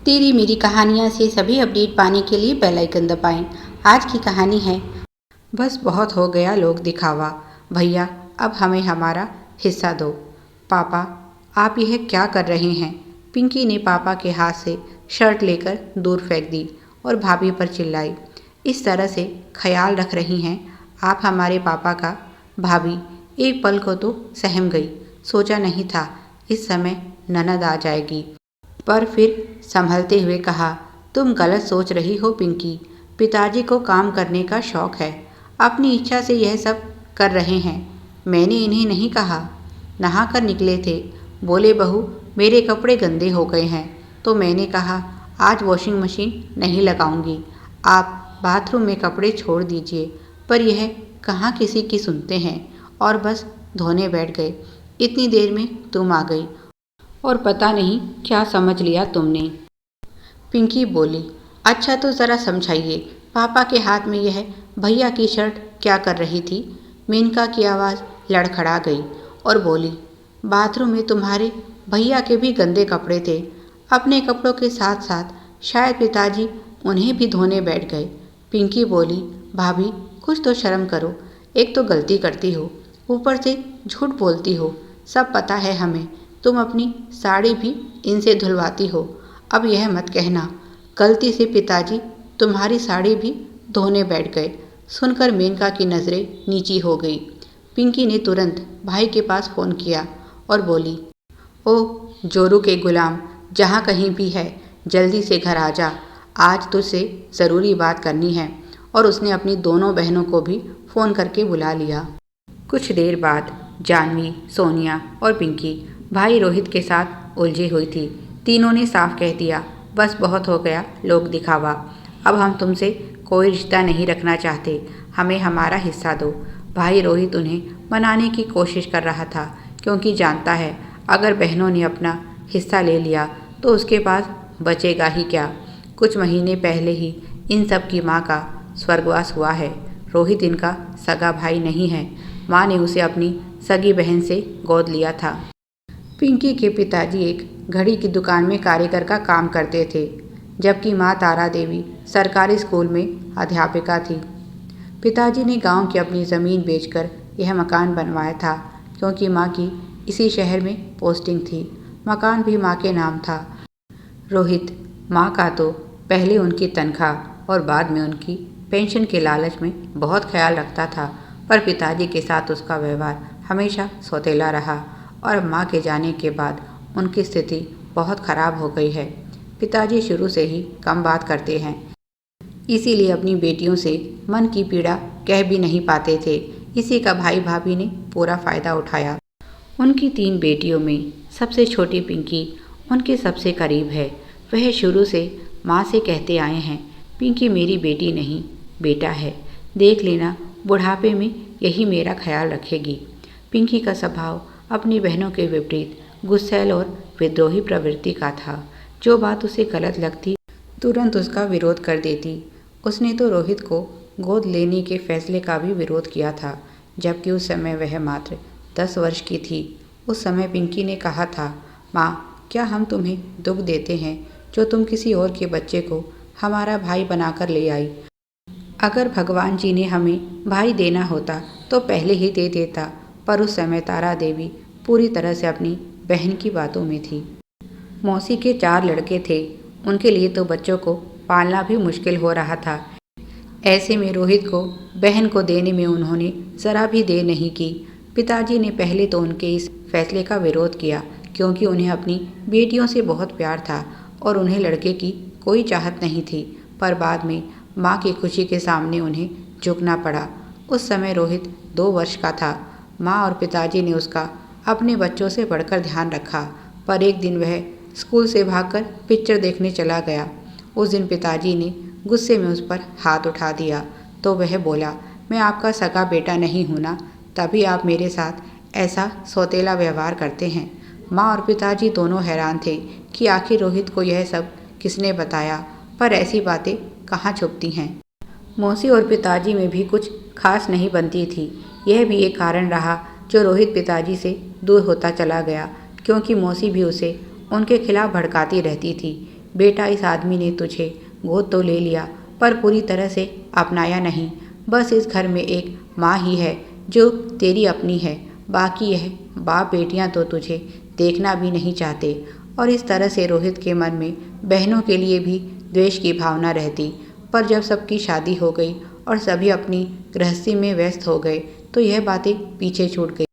तेरी मेरी कहानियाँ से सभी अपडेट पाने के लिए बेल आइकन दबाएं। आज की कहानी है, बस बहुत हो गया लोग दिखावा। भैया अब हमें हमारा हिस्सा दो। पापा आप यह क्या कर रहे हैं? पिंकी ने पापा के हाथ से शर्ट लेकर दूर फेंक दी और भाभी पर चिल्लाई, इस तरह से ख्याल रख रही हैं आप हमारे पापा का? भाभी एक पल को तो सहम गई। सोचा नहीं था इस समय ननद आ जाएगी, पर फिर संभलते हुए कहा, तुम गलत सोच रही हो पिंकी। पिताजी को काम करने का शौक है, अपनी इच्छा से यह सब कर रहे हैं। मैंने इन्हें नहीं कहा। नहा कर निकले थे, बोले बहू मेरे कपड़े गंदे हो गए हैं, तो मैंने कहा आज वॉशिंग मशीन नहीं लगाऊंगी, आप बाथरूम में कपड़े छोड़ दीजिए। पर यह कहाँ किसी की सुनते हैं और बस धोने बैठ गए। इतनी देर में तुम आ गई और पता नहीं क्या समझ लिया तुमने। पिंकी बोली, अच्छा तो ज़रा समझाइए, पापा के हाथ में यह भैया की शर्ट क्या कर रही थी? मेनका की आवाज़ लड़खड़ा गई और बोली, बाथरूम में तुम्हारे भैया के भी गंदे कपड़े थे, अपने कपड़ों के साथ साथ शायद पिताजी उन्हें भी धोने बैठ गए। पिंकी बोली, भाभी कुछ तो शर्म करो, एक तो गलती करती हो, ऊपर से झूठ बोलती हो। सब पता है हमें, तुम अपनी साड़ी भी इनसे धुलवाती हो। अब यह मत कहना गलती से पिताजी तुम्हारी साड़ी भी धोने बैठ गए। सुनकर मेनका की नज़रें नीची हो गई। पिंकी ने तुरंत भाई के पास फ़ोन किया और बोली, ओह जोरू के गुलाम, जहाँ कहीं भी है जल्दी से घर आ जा, आज तुझसे ज़रूरी बात करनी है। और उसने अपनी दोनों बहनों को भी फ़ोन करके बुला लिया। कुछ देर बाद जानवी, सोनिया और पिंकी भाई रोहित के साथ उलझी हुई थी। तीनों ने साफ कह दिया, बस बहुत हो गया लोग दिखावा, अब हम तुमसे कोई रिश्ता नहीं रखना चाहते, हमें हमारा हिस्सा दो। भाई रोहित उन्हें मनाने की कोशिश कर रहा था, क्योंकि जानता है अगर बहनों ने अपना हिस्सा ले लिया तो उसके पास बचेगा ही क्या। कुछ महीने पहले ही इन सब की माँ का स्वर्गवास हुआ है। रोहित इनका सगा भाई नहीं है, माँ ने उसे अपनी सगी बहन से गोद लिया था। पिंकी के पिताजी एक घड़ी की दुकान में कारीगर का काम करते थे, जबकि माँ तारा देवी सरकारी स्कूल में अध्यापिका थी। पिताजी ने गांव की अपनी ज़मीन बेचकर यह मकान बनवाया था, क्योंकि माँ की इसी शहर में पोस्टिंग थी। मकान भी माँ के नाम था। रोहित माँ का तो पहले उनकी तनख्वाह और बाद में उनकी पेंशन के लालच में बहुत ख्याल रखता था, पर पिताजी के साथ उसका व्यवहार हमेशा सौतेला रहा और माँ के जाने के बाद उनकी स्थिति बहुत खराब हो गई है। पिताजी शुरू से ही कम बात करते हैं, इसीलिए अपनी बेटियों से मन की पीड़ा कह भी नहीं पाते थे। इसी का भाई भाभी ने पूरा फ़ायदा उठाया। उनकी 3 बेटियों में सबसे छोटी पिंकी उनके सबसे करीब है। वह शुरू से माँ से कहते आए हैं, पिंकी मेरी बेटी नहीं बेटा है, देख लेना बुढ़ापे में यही मेरा ख्याल रखेगी। पिंकी का स्वभाव अपनी बहनों के विपरीत गुस्सैल और विद्रोही प्रवृत्ति का था। जो बात उसे गलत लगती तुरंत उसका विरोध कर देती। उसने तो रोहित को गोद लेने के फैसले का भी विरोध किया था, जबकि उस समय वह मात्र 10 वर्ष की थी। उस समय पिंकी ने कहा था, माँ क्या हम तुम्हें दुख देते हैं जो तुम किसी और के बच्चे को हमारा भाई बनाकर ले आई? अगर भगवान जी ने हमें भाई देना होता तो पहले ही दे देता। पर उस समय तारा देवी पूरी तरह से अपनी बहन की बातों में थी। मौसी के 4 लड़के थे, उनके लिए तो बच्चों को पालना भी मुश्किल हो रहा था। ऐसे में रोहित को बहन को देने में उन्होंने ज़रा भी देर नहीं की। पिताजी ने पहले तो उनके इस फैसले का विरोध किया, क्योंकि उन्हें अपनी बेटियों से बहुत प्यार था और उन्हें लड़के की कोई चाहत नहीं थी। पर बाद में माँ की खुशी के सामने उन्हें झुकना पड़ा। उस समय रोहित 2 वर्ष का था। माँ और पिताजी ने उसका अपने बच्चों से बढ़कर ध्यान रखा। पर एक दिन वह स्कूल से भागकर पिक्चर देखने चला गया। उस दिन पिताजी ने गुस्से में उस पर हाथ उठा दिया तो वह बोला, मैं आपका सगा बेटा नहीं हूँ ना, तभी आप मेरे साथ ऐसा सौतेला व्यवहार करते हैं। माँ और पिताजी दोनों हैरान थे कि आखिर रोहित को यह सब किसने बताया, पर ऐसी बातें कहाँ छुपती हैं। मौसी और पिताजी में भी कुछ खास नहीं बनती थी। यह भी एक कारण रहा जो रोहित पिताजी से दूर होता चला गया, क्योंकि मौसी भी उसे उनके खिलाफ भड़काती रहती थी। बेटा इस आदमी ने तुझे गोद तो ले लिया पर पूरी तरह से अपनाया नहीं। बस इस घर में एक माँ ही है जो तेरी अपनी है, बाकी यह बाप बेटियां तो तुझे देखना भी नहीं चाहते। और इस तरह से रोहित के मन में बहनों के लिए भी द्वेष की भावना रहती। पर जब सबकी शादी हो गई और सभी अपनी गृहस्थी में व्यस्त हो गए तो यह बातें पीछे छूट गई।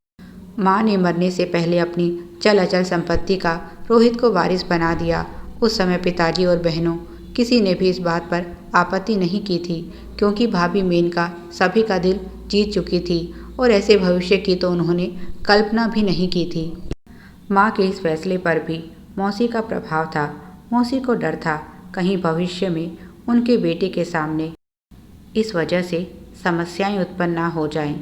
माँ ने मरने से पहले अपनी चल अचल संपत्ति का रोहित को वारिस बना दिया। उस समय पिताजी और बहनों किसी ने भी इस बात पर आपत्ति नहीं की थी, क्योंकि भाभी मेनका सभी का दिल जीत चुकी थी और ऐसे भविष्य की तो उन्होंने कल्पना भी नहीं की थी। माँ के इस फैसले पर भी मौसी का प्रभाव था। मौसी को डर था कहीं भविष्य में उनके बेटे के सामने इस वजह से समस्याएं उत्पन्न ना हो जाएं।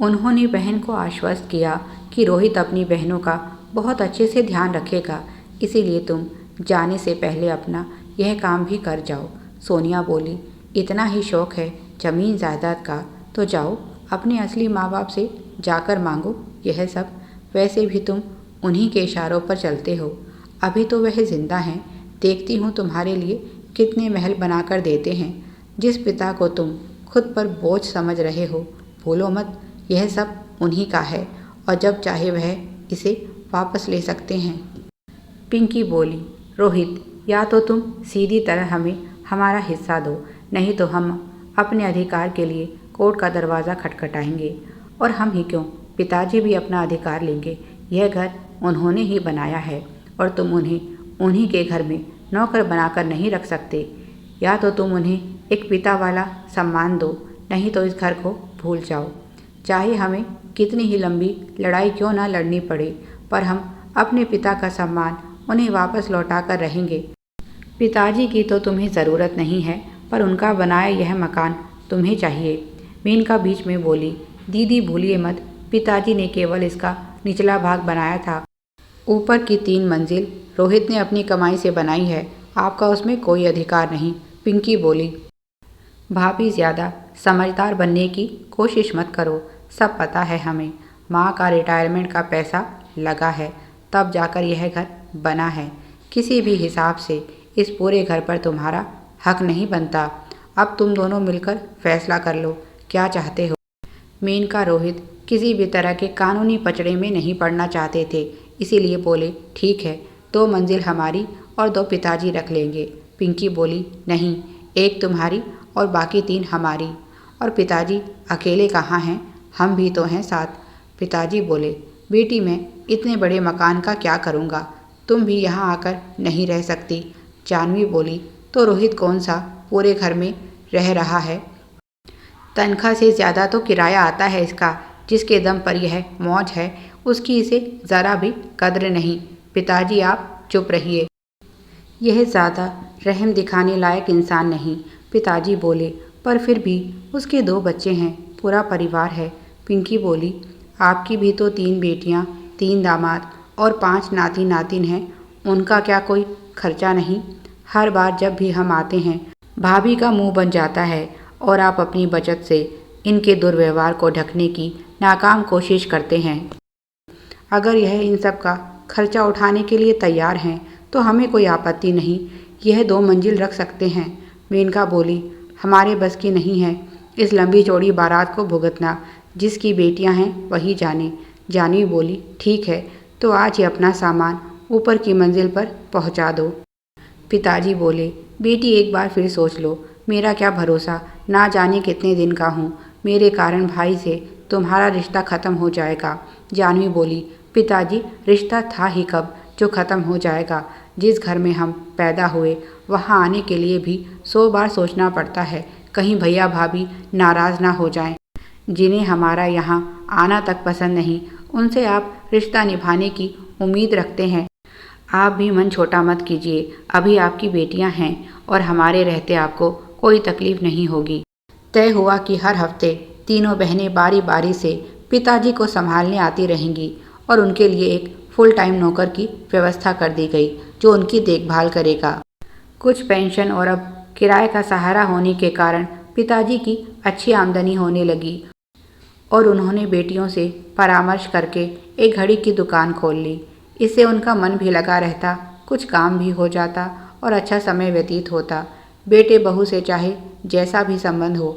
उन्होंने बहन को आश्वस्त किया कि रोहित अपनी बहनों का बहुत अच्छे से ध्यान रखेगा, इसीलिए तुम जाने से पहले अपना यह काम भी कर जाओ। सोनिया बोली, इतना ही शौक है जमीन जायदाद का तो जाओ अपने असली माँ बाप से जाकर मांगो यह सब। वैसे भी तुम उन्हीं के इशारों पर चलते हो। अभी तो वह जिंदा हैं, देखती हूँ तुम्हारे लिए कितने महल बनाकर देते हैं। जिस पिता को तुम खुद पर बोझ समझ रहे हो, भूलो मत यह सब उन्हीं का है और जब चाहे वह इसे वापस ले सकते हैं। पिंकी बोली, रोहित या तो तुम सीधी तरह हमें हमारा हिस्सा दो, नहीं तो हम अपने अधिकार के लिए कोर्ट का दरवाज़ा खटखटाएंगे। और हम ही क्यों, पिताजी भी अपना अधिकार लेंगे। यह घर उन्होंने ही बनाया है और तुम उन्हें उन्हीं के घर में नौकर बनाकर नहीं रख सकते। या तो तुम उन्हें एक पिता वाला सम्मान दो, नहीं तो इस घर को भूल जाओ। चाहे हमें कितनी ही लंबी लड़ाई क्यों ना लड़नी पड़े, पर हम अपने पिता का सम्मान उन्हें वापस लौटा कर रहेंगे। पिताजी की तो तुम्हें ज़रूरत नहीं है, पर उनका बनाया यह मकान तुम्हें चाहिए। मेनका बीच में बोली, दीदी भूलिए मत, पिताजी ने केवल इसका निचला भाग बनाया था। ऊपर की 3 मंजिल रोहित ने अपनी कमाई से बनाई है, आपका उसमें कोई अधिकार नहीं। पिंकी बोली, भाभी ज़्यादा समझदार बनने की कोशिश मत करो, सब पता है हमें। माँ का रिटायरमेंट का पैसा लगा है, तब जाकर यह घर बना है। किसी भी हिसाब से इस पूरे घर पर तुम्हारा हक नहीं बनता। अब तुम दोनों मिलकर फैसला कर लो, क्या चाहते हो। मेनका रोहित किसी भी तरह के कानूनी पचड़े में नहीं पड़ना चाहते थे, इसीलिए बोले, ठीक है 2 मंजिल हमारी और 2 पिताजी रख लेंगे। पिंकी बोली, नहीं, एक तुम्हारी और बाकी 3 हमारी। और पिताजी अकेले कहाँ हैं, हम भी तो हैं साथ। पिताजी बोले, बेटी मैं इतने बड़े मकान का क्या करूँगा, तुम भी यहाँ आकर नहीं रह सकती। जानवी बोली, तो रोहित कौन सा पूरे घर में रह रहा है, तनख्वाह से ज़्यादा तो किराया आता है इसका। जिसके दम पर यह मौज है उसकी इसे ज़रा भी कद्र नहीं। पिताजी आप चुप रहिए, यह ज़्यादा रहम दिखाने लायक इंसान नहीं। पिताजी बोले, पर फिर भी उसके 2 बच्चे हैं, पूरा परिवार है। पिंकी बोली, आपकी भी तो 3 बेटियां, 3 दामाद और 5 नाती नातिन हैं, उनका क्या कोई खर्चा नहीं। हर बार जब भी हम आते हैं भाभी का मुंह बन जाता है और आप अपनी बचत से इनके दुर्व्यवहार को ढकने की नाकाम कोशिश करते हैं। अगर यह इन सब का खर्चा उठाने के लिए तैयार हैं तो हमें कोई आपत्ति नहीं, यह 2 मंजिल रख सकते हैं। मेनका बोली, हमारे बस की नहीं है इस लंबी चौड़ी बारात को भुगतना, जिसकी बेटियां हैं वही जाने। जानवी बोली, ठीक है तो आज ही अपना सामान ऊपर की मंजिल पर पहुंचा दो। पिताजी बोले, बेटी एक बार फिर सोच लो, मेरा क्या भरोसा, ना जाने कितने दिन का हूँ, मेरे कारण भाई से तुम्हारा रिश्ता ख़त्म हो जाएगा। जानवी बोली, पिताजी रिश्ता था ही कब जो ख़त्म हो जाएगा। जिस घर में हम पैदा हुए वहाँ आने के लिए भी 100 बार सोचना पड़ता है, कहीं भैया भाभी नाराज़ ना हो जाएं। जिन्हें हमारा यहाँ आना तक पसंद नहीं, उनसे आप रिश्ता निभाने की उम्मीद रखते हैं। आप भी मन छोटा मत कीजिए, अभी आपकी बेटियां हैं और हमारे रहते आपको कोई तकलीफ नहीं होगी। तय हुआ कि हर हफ्ते तीनों बहनें बारी बारी से पिताजी को संभालने आती रहेंगी और उनके लिए एक फुल टाइम नौकर की व्यवस्था कर दी गई जो उनकी देखभाल करेगा। कुछ पेंशन और अब किराए का सहारा होने के कारण पिताजी की अच्छी आमदनी होने लगी और उन्होंने बेटियों से परामर्श करके एक घड़ी की दुकान खोल ली। इससे उनका मन भी लगा रहता, कुछ काम भी हो जाता और अच्छा समय व्यतीत होता। बेटे बहू से चाहे जैसा भी संबंध हो,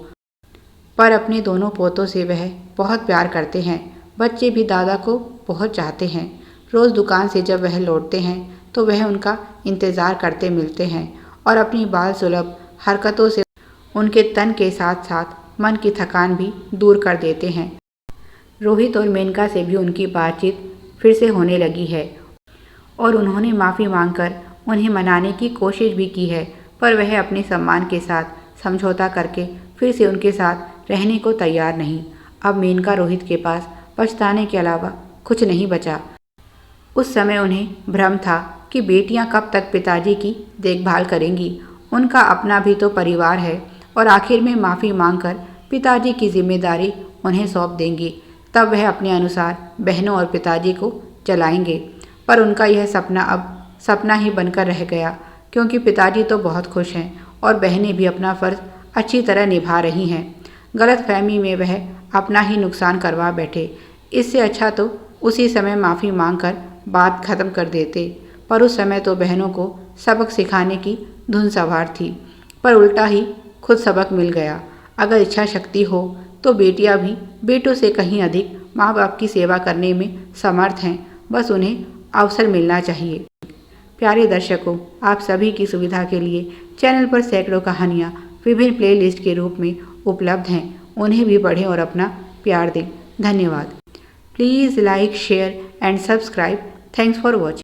पर अपने दोनों पोतों से वह बहुत प्यार करते हैं। बच्चे भी दादा को बहुत चाहते हैं। रोज़ दुकान से जब वह लौटते हैं तो वह उनका इंतज़ार करते मिलते हैं और अपनी बाल सुलभ हरकतों से उनके तन के साथ साथ मन की थकान भी दूर कर देते हैं। रोहित और मेनका से भी उनकी बातचीत फिर से होने लगी है और उन्होंने माफ़ी मांगकर उन्हें मनाने की कोशिश भी की है, पर वह अपने सम्मान के साथ समझौता करके फिर से उनके साथ रहने को तैयार नहीं। अब मेनका रोहित के पास पछताने के अलावा कुछ नहीं बचा। उस समय उन्हें भ्रम था कि बेटियां कब तक पिताजी की देखभाल करेंगी। उनका अपना भी तो परिवार है और आखिर में माफ़ी मांगकर पिताजी की जिम्मेदारी उन्हें सौंप देंगी। तब वह अपने अनुसार बहनों और पिताजी को चलाएंगे। पर उनका यह सपना अब सपना ही बनकर रह गया, क्योंकि पिताजी तो बहुत खुश हैं और बहनें भी अपना फ़र्ज अच्छी तरह निभा रही हैं। गलतफहमी में वह अपना ही नुकसान करवा बैठे। इससे अच्छा तो उसी समय माफ़ी मांगकर बात खत्म कर देते। पर उस समय तो बहनों को सबक सिखाने की धुन सवार थी, पर उल्टा ही खुद सबक मिल गया। अगर इच्छा शक्ति हो तो बेटियां भी बेटों से कहीं अधिक माँ बाप की सेवा करने में समर्थ हैं। बस उन्हें अवसर मिलना चाहिए। प्यारे दर्शकों, आप सभी की सुविधा के लिए चैनल पर सैकड़ों कहानियाँ विभिन्न प्लेलिस्ट के रूप में उपलब्ध हैं। उन्हें भी पढ़ें और अपना प्यार दें। धन्यवाद। Please like, share and subscribe. Thanks for watching.